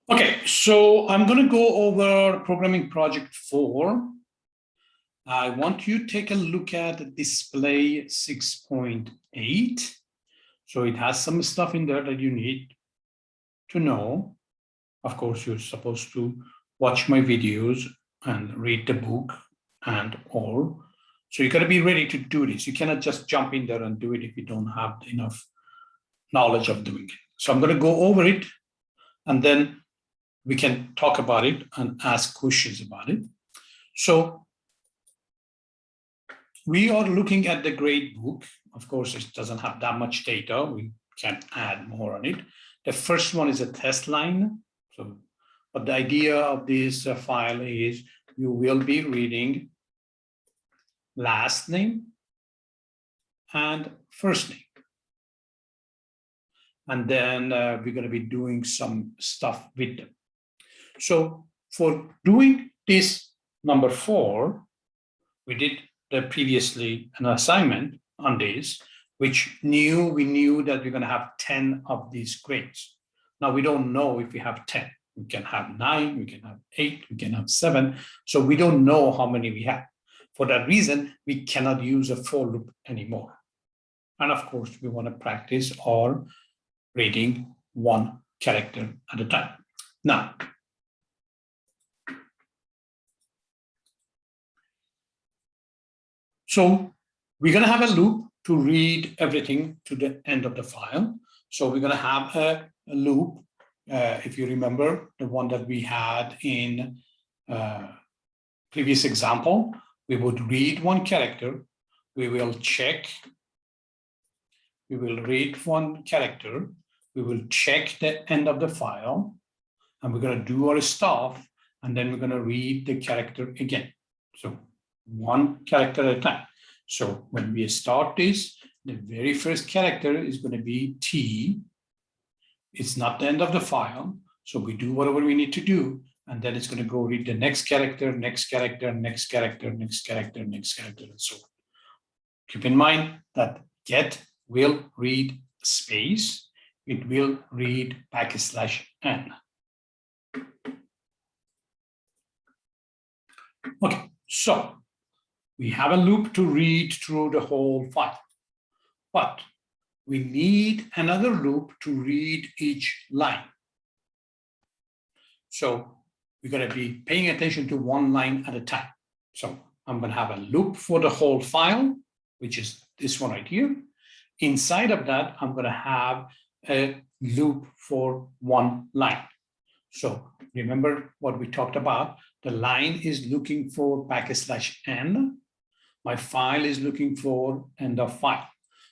Okay, so I'm going to go over programming project 4. I want you to take a look at display 6.8. So it has some stuff in there that you need to know. Of course, you're supposed to watch my videos and read the book and all. So you got to be ready to do this. You cannot just jump in there and do it if you don't have enough knowledge of doing it. So I'm going to go over it, and then we can talk about it and ask questions about it. So we are looking at the grade book. Of course, it doesn't have that much data. We can add more on it. The first one is a test line. So, but the idea of this file is you will be reading last name and first name. And then we're going to be doing some stuff with them. So for doing this number 4, we did previously an assignment on this, which we knew that we're going to have 10 of these grades. Now we don't know if we have 10. We can have 9, we can have 8, we can have 7. So we don't know how many we have. For that reason, we cannot use a for loop anymore. And of course, we want to practice our reading one character at a time. Now, so we're going to have a loop to read everything to the end of the file. So we're going to have a loop, if you remember, the one that we had in previous example. We would read one character, we will check, we will read one character, we will check the end of the file, and we're going to do our stuff, and then we're going to read the character again. So one character at a time. So when we start this, the very first character is going to be T. It's not the end of the file. So we do whatever we need to do, and then it's going to go read the next character, next character, next character, next character, next character, and so on. Keep in mind that get will read space. It will read \n. Okay, so we have a loop to read through the whole file, but we need another loop to read each line. So we're going to be paying attention to one line at a time. So I'm going to have a loop for the whole file, which is this one right here. Inside of that, I'm going to have a loop for one line. So remember what we talked about. The line is looking for \n. My file is looking for end of file.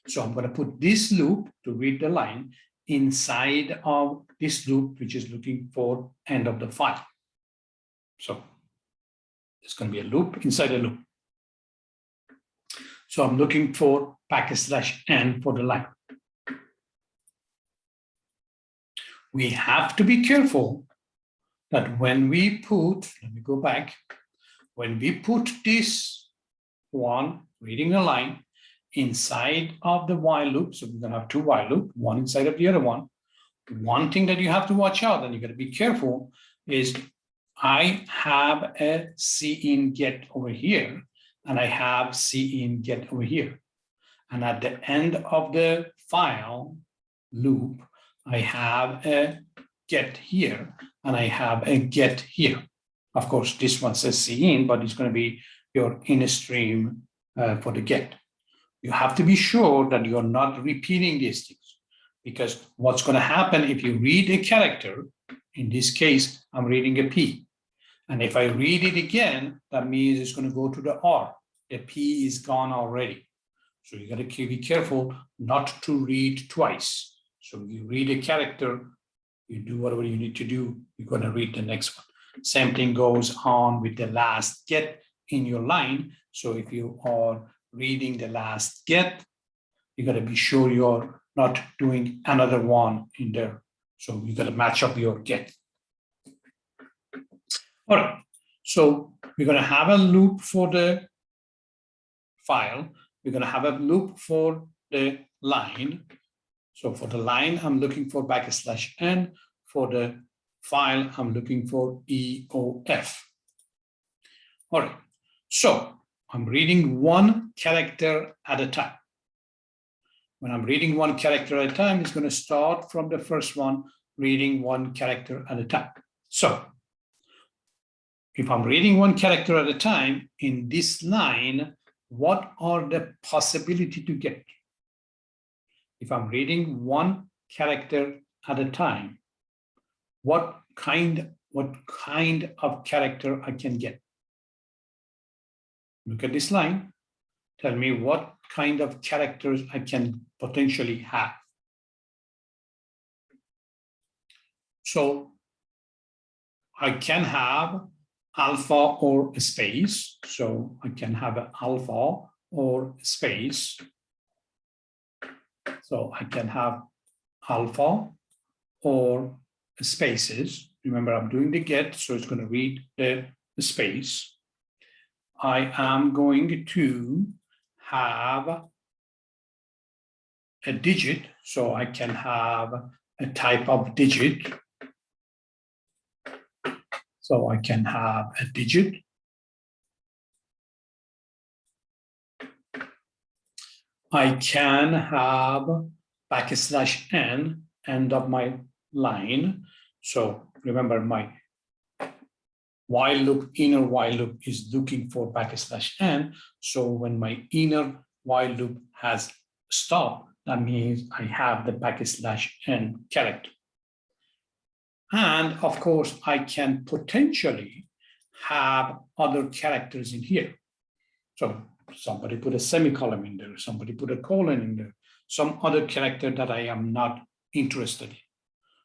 So I'm going to put this loop to read the line inside of this loop, which is looking for end of the file. So it's going to be a loop inside a loop. So I'm looking for \n for the line. We have to be careful that when we put, let me go back, when we put this one reading the line inside of the while loop, so we're going to have two while loops, one inside of the other one. One thing that you have to watch out, and you got to be careful, is I have a cin get over here, and I have cin get over here. And at the end of the file loop, I have a get here, and I have a get here. Of course, this one says cin, but it's going to be your inner stream for the get. You have to be sure that you're not repeating these things, because what's going to happen if you read a character, in this case, I'm reading a P. And if I read it again, that means it's going to go to the R. The P is gone already. So you got to be careful not to read twice. So you read a character, you do whatever you need to do, you're going to read the next one. Same thing goes on with the last get in your line. So if you are reading the last get, you got to be sure you're not doing another one in there. So you got to match up your get. All right, so we're going to have a loop for the file. We're going to have a loop for the line. So for the line, I'm looking for \n. For the file, I'm looking for EOF. All right, so I'm reading one character at a time. When I'm reading one character at a time, it's going to start from the first one, reading one character at a time. So if I'm reading one character at a time, in this line, what are the possibility to get? If I'm reading one character at a time, what kind of character I can get? Look at this line. Tell me what kind of characters I can potentially have. So I can have alpha or a space. So I can have an alpha or a space. So I can have alpha or spaces. Remember, I'm doing the get, so it's going to read the space. I am going to have a digit, so I can have a type of digit. So I can have a digit. I can have \n, end of my line. So remember, my while loop, inner while loop is looking for \n. So when my inner while loop has stopped, that means I have the \n character. And of course, I can potentially have other characters in here. So somebody put a semicolon in there, somebody put a colon in there, some other character that I am not interested in.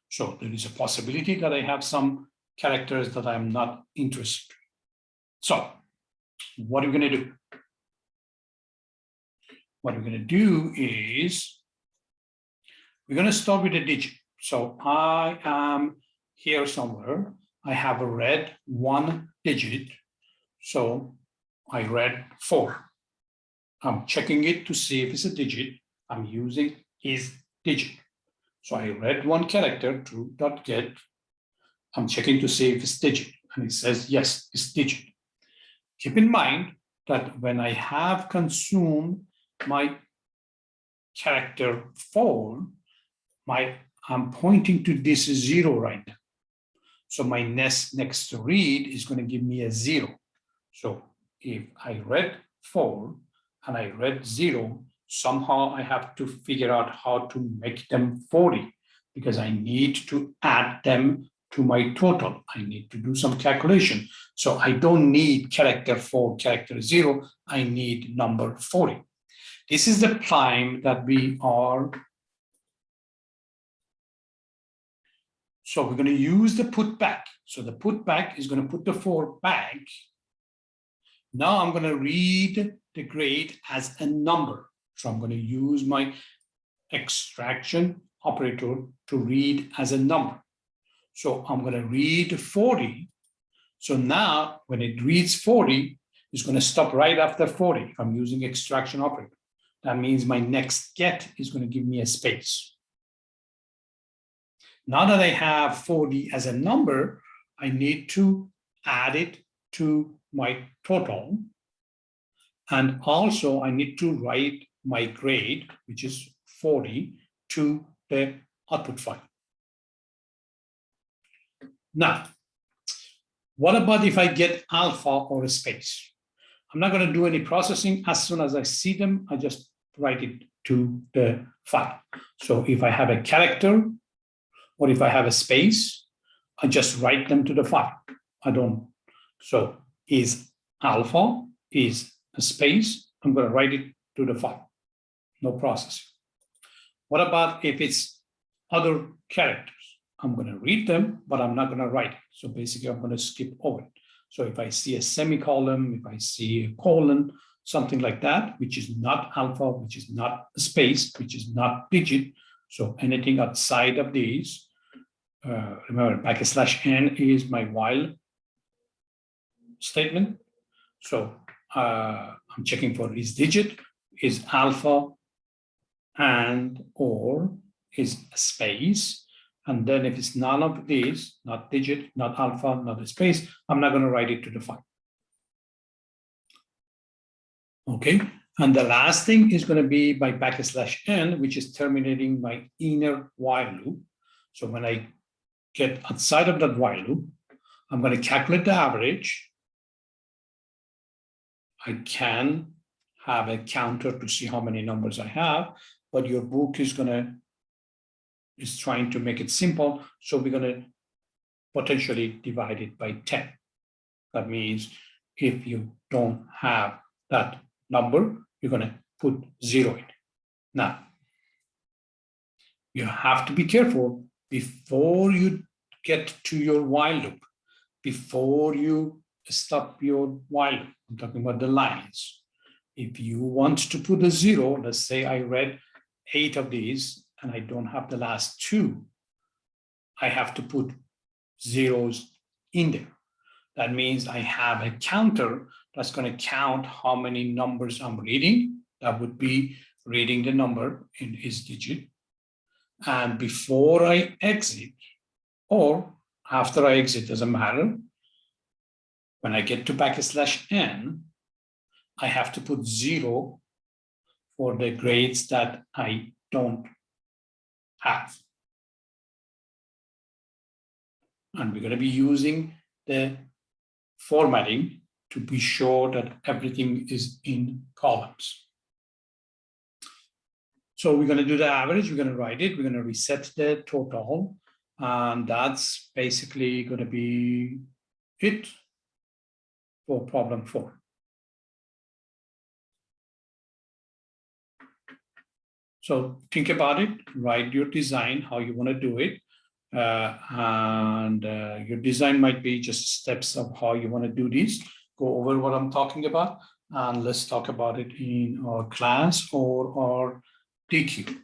So there is a possibility that I have some characters that I'm not interested in. So what are we going to do? What we're going to do is we're going to start with a digit. So I am here somewhere. I have read one digit. So I read 4. I'm checking it to see if it's a digit. I'm using is digit. So I read one character, true.get. I'm checking to see if it's digit. And it says, yes, it's digit. Keep in mind that when I have consumed my character 4, I'm pointing to this 0 right now. So my next read is going to give me a 0. So if I read 4 and I read 0, somehow I have to figure out how to make them 40 because I need to add them to my total. I need to do some calculation. So I don't need character 4, character 0. I need number 40. This is the prime that we are. So we're going to use the put back. So the put back is going to put the 4 back. Now I'm going to read the grade as a number. So I'm going to use my extraction operator to read as a number. So I'm going to read 40. So now when it reads 40, it's going to stop right after 40 if I'm using extraction operator. That means my next get is going to give me a space. Now that I have 40 as a number, I need to add it to my total. And also I need to write my grade, which is 40, to the output file. Now, what about if I get alpha or a space? I'm not going to do any processing. As soon as I see them, I just write it to the file. So if I have a character, or if I have a space, I just write them to the file. I don't. So is alpha, is a space, I'm going to write it to the file. No processing. What about if it's other characters? I'm going to read them, but I'm not going to write it. So basically, I'm going to skip over it. So if I see a semicolon, if I see a colon, something like that, which is not alpha, which is not a space, which is not digit. So anything outside of these, remember, \n is my while statement. So I'm checking for is digit, is alpha, and or is a space. And then if it's none of these, not digit, not alpha, not a space, I'm not going to write it to the file. Okay, and the last thing is going to be my \n, which is terminating my inner while loop. So when I get outside of that while loop, I'm going to calculate the average. I can have a counter to see how many numbers I have, but your book is trying to make it simple. So we're going to potentially divide it by 10. That means if you don't have that number, you're going to put 0 in. Now, you have to be careful before you get to your while loop, before you stop your while loop. I'm talking about the lines. If you want to put a 0, let's say I read 8 of these and I don't have the last 2, I have to put zeros in there. That means I have a counter that's going to count how many numbers I'm reading. That would be reading the number in its digit. And before I exit, or after I exit, doesn't matter, when I get to \n, I have to put 0 for the grades that I don't have. And we're going to be using the formatting to be sure that everything is in columns. So we're going to do the average, we're going to write it, we're going to reset the total, and that's basically going to be it for problem 4. So think about it, write your design, how you want to do it. Your design might be just steps of how you want to do this. Go over what I'm talking about, and let's talk about it in our class or our DQ.